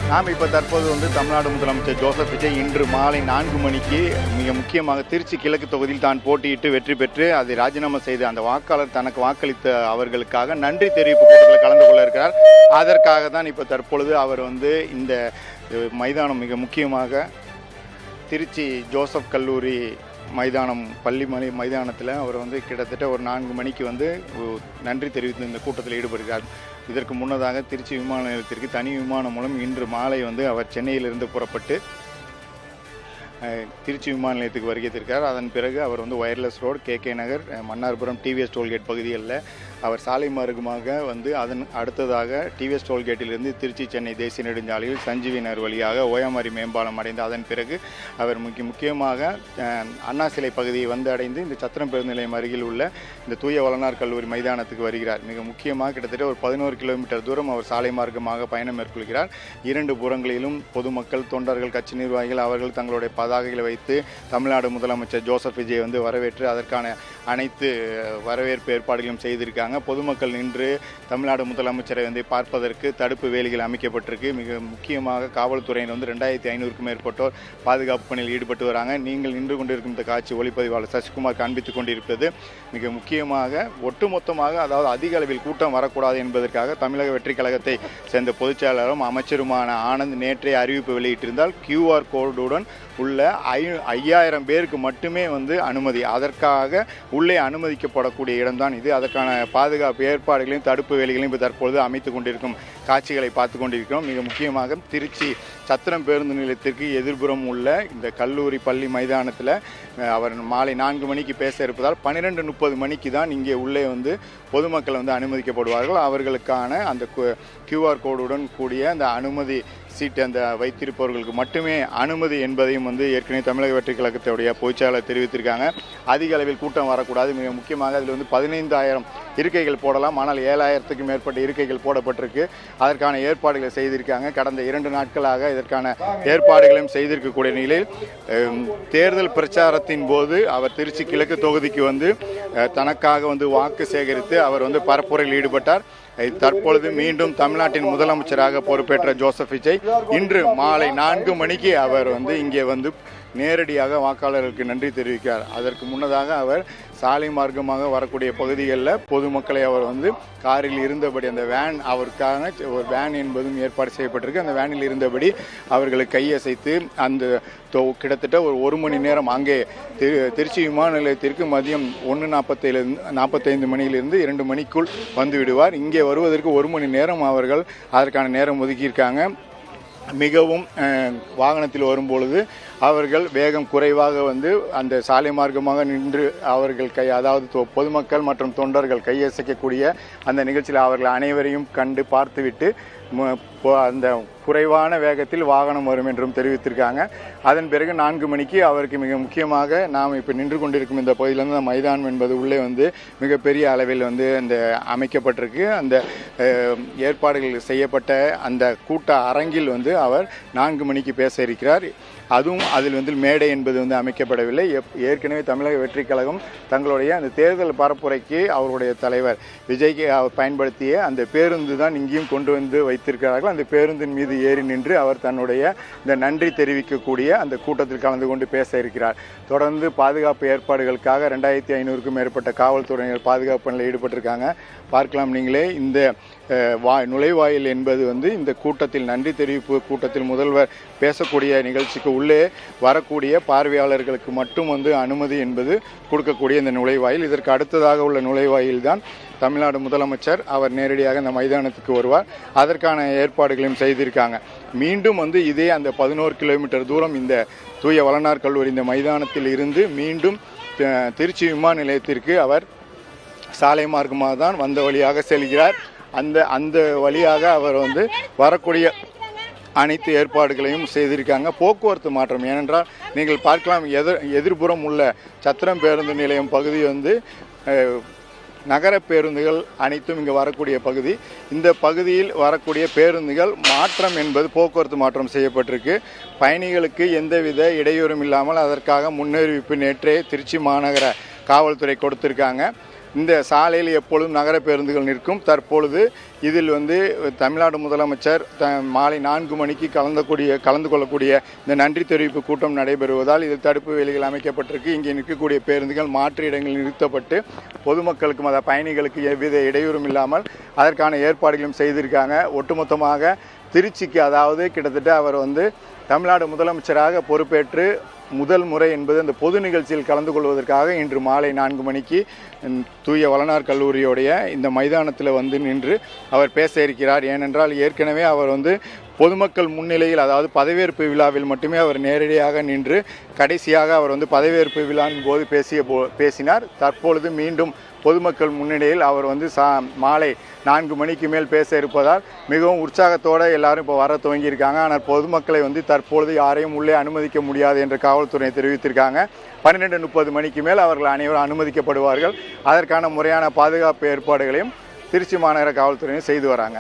நாம் இப்போ தற்போது தமிழ்நாடு முதலமைச்சர் ஜோசப் விஜய் இன்று மாலை 4 மணிக்கு மிக முக்கியமாக திருச்சி கிழக்கு தொகுதியில் தான் போட்டியிட்டு வெற்றி பெற்று அதை ராஜினாமா செய்து அந்த வாக்காளர் தனக்கு வாக்களித்த அவர்களுக்காக நன்றி தெரிவிப்பு கூட்டத்தில் கலந்து கொள்ள இருக்கிறார். அதற்காக தான் இப்போ தற்பொழுது அவர் இந்த மைதானம் மிக முக்கியமாக திருச்சி ஜோசப் கல்லூரி மைதானம் பள்ளிமலை மைதானத்தில் அவர் கிட்டத்தட்ட ஒரு 4 மணிக்கு நன்றி தெரிவித்து இந்த கூட்டத்தில் ஈடுபடுகிறார். இதற்கு முன்னதாக திருச்சி விமான நிலையத்திற்கு தனி விமானம் மூலம் இன்று மாலை அவர் சென்னையிலிருந்து புறப்பட்டு திருச்சி விமான நிலையத்துக்கு வருகை தருகிறார். அதன் பிறகு அவர் ஒயர்லெஸ் ரோடு, கேகே நகர், மன்னார்புரம், டிவிஎஸ் டோல்கேட் பகுதிகளில் அவர் சாலை மார்க்கமாக அதன் அடுத்ததாக டிவிஎஸ் டோல்கேட்டிலிருந்து திருச்சி சென்னை தேசிய நெடுஞ்சாலையில் சஞ்சீவி நகர் வழியாக ஓயாமாரி மேம்பாலம் அடைந்து அதன் பிறகு அவர் முக்கியமாக அண்ணா சிலை பகுதியை அடைந்து இந்த சத்திரம் பேருந்து நிலையம் அருகில் உள்ள இந்த தூய வளனார் கல்லூரி மைதானத்துக்கு வருகிறார். மிக முக்கியமாக கிட்டத்தட்ட ஒரு 11 கிலோமீட்டர் தூரம் அவர் சாலை மார்க்கமாக பயணம் மேற்கொள்கிறார். 2 புறங்களிலும் பொதுமக்கள், தொண்டர்கள், கட்சி நிர்வாகிகள் அவர்கள் தங்களுடைய பதாகைகளை வைத்து தமிழ்நாடு முதலமைச்சர் ஜோசப் விஜய் வரவேற்று அதற்கான அனைத்து வரவேற்பு ஏற்பாடுகளும் செய்திருக்காங்க. பொதுமக்கள் நின்று தமிழ்நாடு முதலமைச்சரை பார்ப்பதற்கு தடுப்பு வேலிகள் அமைக்கப்பட்டிருக்கு. மிக முக்கியமாக காவல்துறையினர் 2500க்கும் மேற்பட்டோர் பாதுகாப்பு பணியில் ஈடுபட்டு வராங்க. நீங்கள் நின்று கொண்டிருக்கும் இந்த காட்சி ஒளிப்பதிவாளர் சசிகுமார் காண்பித்துக் கொண்டிருப்பது மிக முக்கியமாக ஒட்டுமொத்தமாக, அதாவது அதிக அளவில் கூட்டம் வரக்கூடாது என்பதற்காக தமிழக வெற்றி கழகத்தை சேர்ந்த பொதுச்செயலாளரும் அமைச்சருமான ஆனந்த் நேற்றே அறிவிப்பு வெளியிட்டிருந்தால் QR கோடுடன் உள்ள 5000 பேருக்கு மட்டுமே அனுமதி. அதற்காக உள்ளே அனுமதிக்கப்படக்கூடிய இடம்தான் இது. அதற்கான பாதுகாப்பு ஏற்பாடுகளையும் தடுப்பு வேலிகளையும் இப்போ தற்பொழுது அமைத்து கொண்டிருக்கும் காட்சிகளை பார்த்து கொண்டிருக்கிறோம். மிக முக்கியமாக திருச்சி சத்திரம் பேருந்து நிலையத்திற்கு எதிர்புறம் உள்ள இந்த கல்லூரி பள்ளி மைதானத்தில் அவர் மாலை 4 மணிக்கு பேச இருப்பதால் 12:30 மணிக்கு தான் இங்கே உள்ளே பொதுமக்கள் அனுமதிக்கப்படுவார்கள். அவர்களுக்கான அந்த QR கோடுடன் கூடிய அந்த அனுமதி சீட்டு வைத்திருப்பவர்களுக்கு மட்டுமே அனுமதி என்பதையும் ஏற்கனவே தமிழக வெற்றி கழகத்துடைய பொதுச்செயலாளர் தெரிவித்திருக்காங்க. அதிக அளவில் கூட்டம் வரக்கூடாது. மிக முக்கியமாக அதில் 15000 இருக்கைகள் போடலாம். ஆனால் 7000த்துக்கும் மேற்பட்ட இருக்கைகள் போடப்பட்டிருக்கு. அதற்கான ஏற்பாடுகளை செய்திருக்காங்க. கடந்த 2 நாட்களாக இதற்கான ஏற்பாடுகளையும் செய்திருக்கக்கூடிய நிலையில் தேர்தல் பிரச்சாரத்தின் போது அவர் திருச்சி கிழக்கு தொகுதிக்கு தனக்காக வாக்கு சேகரித்து அவர் பரப்புரையில் ஈடுபட்டார். தற்பொழுது மீண்டும் தமிழ்நாட்டின் முதலமைச்சராக பொறுப்பேற்ற ஜோசப் விஜய் இன்று மாலை 4 மணிக்கு அவர் இங்கே நேரடியாக வாக்காளர்களுக்கு நன்றி தெரிவிக்கிறார். அதற்கு முன்னதாக அவர் சாலை மார்க்கமாக வரக்கூடிய பகுதிகளில் பொதுமக்களை அவர் காரில் இருந்தபடி அந்த வேன், அவருக்கான ஒரு வேன் என்பதும் ஏற்பாடு செய்யப்பட்டிருக்கு. அந்த வேனில் இருந்தபடி அவர்களுக்கு கையசைத்து கிட்டத்தட்ட ஒரு மணி நேரம் அங்கே திருச்சி விமான நிலையத்திற்கு மதியம் 1:45 மணியிலிருந்து 2 மணிக்குள் விடுவார். இங்கே வருவதற்கு 1 மணி நேரம் அவர்கள் அதற்கான நேரம் ஒதுக்கியிருக்காங்க. மிகவும் வாகனத்தில் வரும்பொழுது அவர்கள் வேகம் குறைவாக அந்த சாலை மார்க்கமாக நின்று அவர்கள் அதாவது பொதுமக்கள் மற்றும் தொண்டர்கள் கையசைக்கக்கூடிய அந்த நிகழ்ச்சியில் அவர்கள் அனைவரையும் கண்டு பார்த்துவிட்டு அந்த குறைவான வேகத்தில் வாகனம் வரும் என்றும் தெரிவித்திருக்காங்க. அதன் பிறகு 4 மணிக்கு அவருக்கு மிக முக்கியமாக நாம் இப்போ நின்று கொண்டிருக்கும் இந்த பகுதியிலிருந்து மைதானம் என்பது உள்ளே மிகப்பெரிய அளவில் இந்த அமைக்கப்பட்டிருக்கு. அந்த ஏற்பாடுகள் செய்யப்பட்ட அந்த கூட்ட அரங்கில் அவர் 4 மணிக்கு பேச இருக்கிறார். அதுவும் அதில் மேடை என்பது அமைக்கப்படவில்லை. ஏற்கனவே தமிழக வெற்றி கழகம் தங்களுடைய அந்த தேர்தல் பரப்புரைக்கு அவருடைய தலைவர் விஜய்க்கு பயன்படுத்திய அந்த பேருந்து தான் இங்கேயும் கொண்டு வைத்திருக்கிறார்கள். அந்த பேருந்தின் மீது ஏறி நின்று அவர் தன்னுடைய இந்த நன்றி தெரிவிக்கக்கூடிய அந்த கூட்டத்தில் கலந்து கொண்டு பேச இருக்கிறார். தொடர்ந்து பாதுகாப்பு ஏற்பாடுகளுக்காக 2500க்கும் மேற்பட்ட காவல்துறையினர் பாதுகாப்பு பணியில் ஈடுபட்டிருக்காங்க. பார்க்கலாம் நீங்களே. இந்த நுழைவாயில் என்பது இந்த கூட்டத்தில் நன்றி தெரிவிப்பு கூட்டத்தில் முதல்வர் பேசக்கூடிய நிகழ்ச்சிக்கு உள்ளே வரக்கூடிய பார்வையாளர்களுக்கு மட்டும் அனுமதி என்பது கொடுக்கக்கூடிய இந்த நுழைவாயில். இதற்கு அடுத்ததாக உள்ள நுழைவாயில் தான் தமிழ்நாடு முதலமைச்சர் அவர் நேரடியாக இந்த மைதானத்துக்கு வருவார். அதற்கான ஏற்பாடுகளையும் செய்திருக்காங்க. மீண்டும் இதே அந்த 11 கிலோமீட்டர் தூரம் இந்த தூய வளனார் கல்லூரி இந்த மைதானத்தில் இருந்து மீண்டும் திருச்சி விமான நிலையத்திற்கு அவர் சாலை மார்க்கமாக தான் வந்த வழியாக செல்கிறார். அந்த வழியாக அவர் வரக்கூடிய அனைத்து ஏற்பாடுகளையும் செய்திருக்காங்க. போக்குவரத்து மாற்றம் ஏனென்றால் நீங்கள் பார்க்கலாம், எதிர்புறம் உள்ள சத்திரம் பேருந்து நிலையம் பகுதி நகர பேருந்துகள் அனைத்தும் இங்கே வரக்கூடிய பகுதி. இந்த பகுதியில் வரக்கூடிய பேருந்துகள் மாற்றம் என்பது போக்குவரத்து மாற்றம் செய்யப்பட்டிருக்கு. பயணிகளுக்கு எந்தவித இடையூறும் இல்லாமல் அதற்காக முன்னறிவிப்பு நேற்றே திருச்சி மாநகர காவல்துறை கொடுத்திருக்காங்க. இந்த சாலையில் எப்பொழுதும் நகர பேருந்துகள் நிற்கும். தற்பொழுது இதில் வந்து தமிழ்நாடு முதலமைச்சர் மாலை 4 மணிக்கு கலந்து கொள்ளக்கூடிய இந்த நன்றி தெரிவிப்பு கூட்டம் நடைபெறுவதால் இதில் தடுப்பு வேலிகள் அமைக்கப்பட்டிருக்கு. இங்கே நிற்கக்கூடிய பேருந்துகள் மாற்று இடங்களில் நிறுத்தப்பட்டு பொதுமக்களுக்கும் அதாவது பயணிகளுக்கு எவ்வித இடையூறும் இல்லாமல் அதற்கான ஏற்பாடுகளும் செய்திருக்காங்க. ஒட்டுமொத்தமாக திருச்சிக்கு அதாவது கிட்டத்தட்ட அவர் வந்து தமிழ்நாடு முதலமைச்சராக பொறுப்பேற்று முதல் முறை என்பது அந்த பொது நிகழ்ச்சியில் கலந்து கொள்வதற்காக இன்று மாலை 4 மணிக்கு தூய வளனார் கல்லூரியோடைய இந்த மைதானத்தில் வந்து நின்று அவர் பேச இருக்கிறார். ஏனென்றால் ஏற்கனவே அவர் வந்து பொதுமக்கள் முன்னிலையில் அதாவது பதவியேற்பு விழாவில் மட்டுமே அவர் நேரடியாக நின்று கடைசியாக அவர் வந்து பதவியேற்பு விழாவின் போது பேசினார். தற்பொழுது மீண்டும் பொதுமக்கள் முன்னிலையில் அவர் வந்து மாலை 4 மணிக்கு மேல் பேச இருப்பதால் மிகவும் உற்சாகத்தோடு எல்லாரும் இப்போ வர துவங்கியிருக்காங்க. ஆனால் பொதுமக்களை வந்து தற்பொழுது யாரையும் உள்ளே அனுமதிக்க முடியாது என்று காவல்துறை தெரிவித்திருக்காங்க. 12:30 மணிக்கு மேல் அவர்கள் அனைவரும் அனுமதிக்கப்படுவார்கள். அதற்கான முறையான பாதுகாப்பு ஏற்பாடுகளையும் திருச்சி மாநகர காவல்துறையினர் செய்து வராங்க.